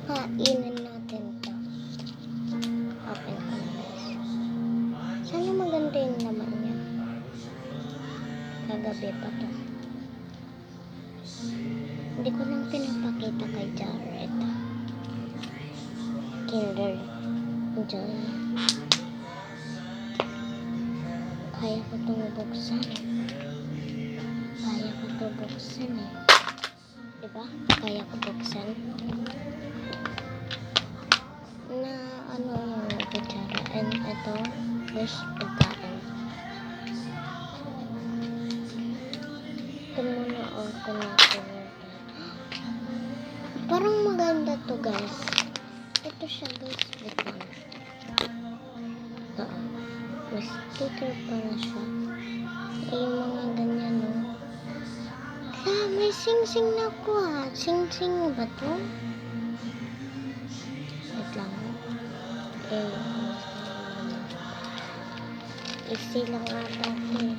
Kakainin natin to. Open ko na guys. Sana maganda yung laman niya. Kagabi pa to. Hindi ko lang pinapakita kay Jared. Kinder Joy. Kaya ko itong buksan. Kaya ko itong buksan eh. Diba? Kaya ko buksan. Na ano yung kutsara. And ito, fresh pagkain. Ito muna ako natin. Parang maganda to guys. Ito siya guys. Wait lang. Ito. May sticker pa na siya. Yung mga ganyan no. May sing-sing na ko ah. Sing-sing ba to? Wait lang. Easy lang ata eh.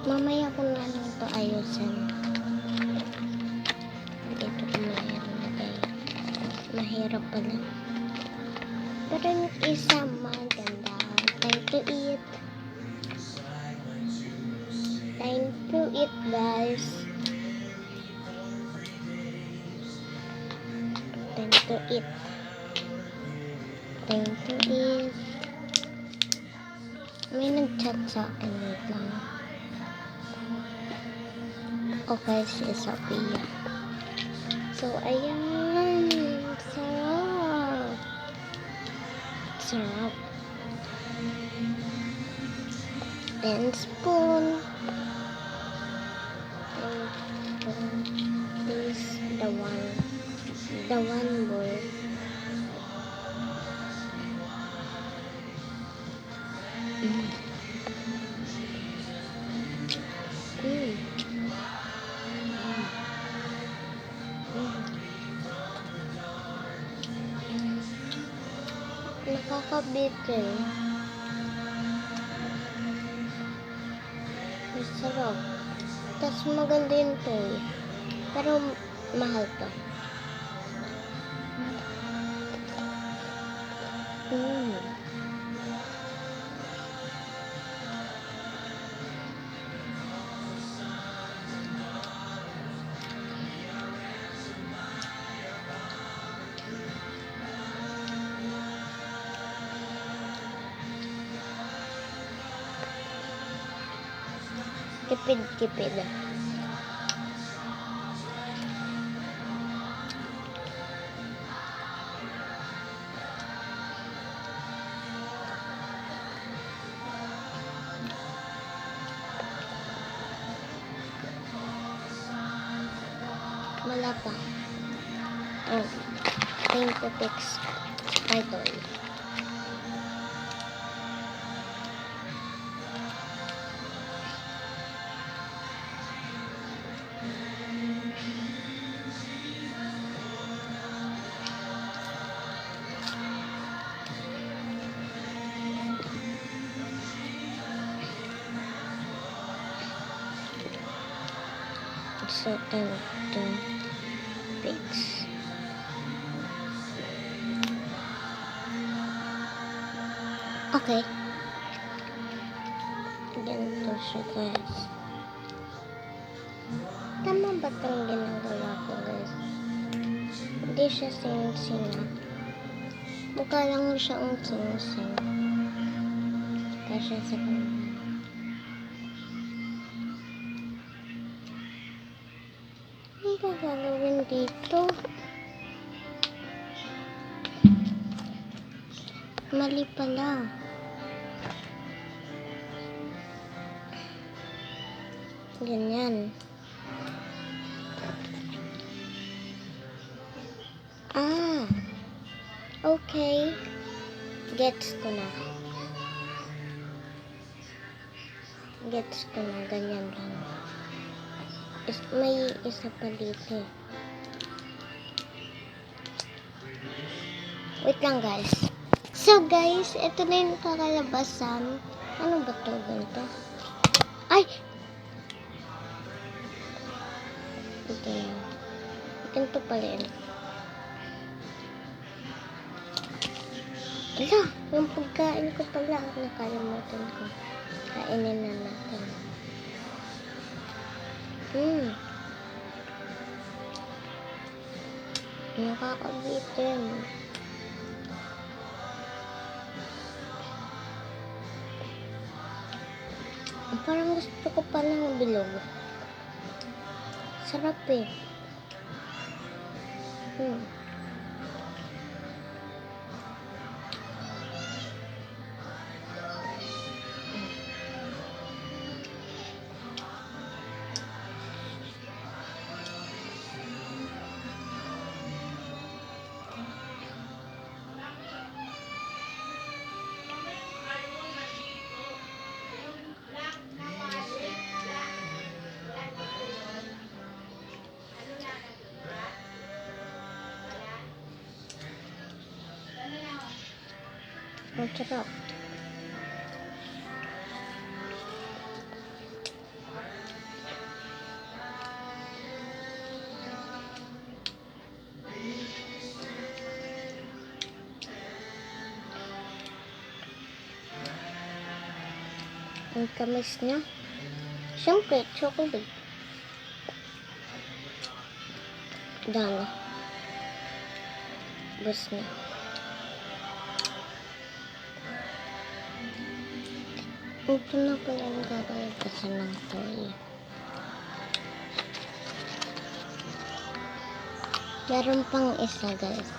Mamaya ko na lang ito ayusin. Ito ko mayroon. Mahirap pala. Pero yung isa maganda. Time to eat. Time to eat guys. Time to eat. Time to eat. May nag-chat sa akin. Wait lang. Okay, si Sophia. So, ayan. Sarap. Sarap. And spoon. This, the one bowl. Nakakabitin. Masarap. Tapos maganda yun to eh. Pero mahal to. Kipid-kipid. Wala pa. Oh, time to fix title. So, time to fix. Okay. Ganito siya guys. Tama ba itong ginagawa ko guys? Hindi siya sing-sing ah. Mukha lang siya ang sing-sing. Kasi sa kanila. Ano ba gagawin dito? Mali pala. Ganyan. Ah. Okay. Gets ko na. Gets ko na. Ganyan lang. may isa pa dito. Wait lang guys. So guys, ito na yung kakalabasan. Ano ba to? Ganito? Ay! Ito na. Ganito pala yun. Ala, yung pagkain ko pala. Nakalimutan ko. Kainin na natin. Nakakabitin. Parang gusto ko pa ng bilog. Sarap eh. Ang sarap. Ang tamis niya. Siyempre, chocolate. Dami. Bus na. Ito na pala ang gagalagasan ng toy. Meron pang isa guys.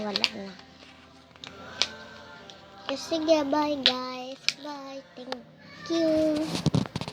Wala na. Sige, bye guys. Bye. Thank you.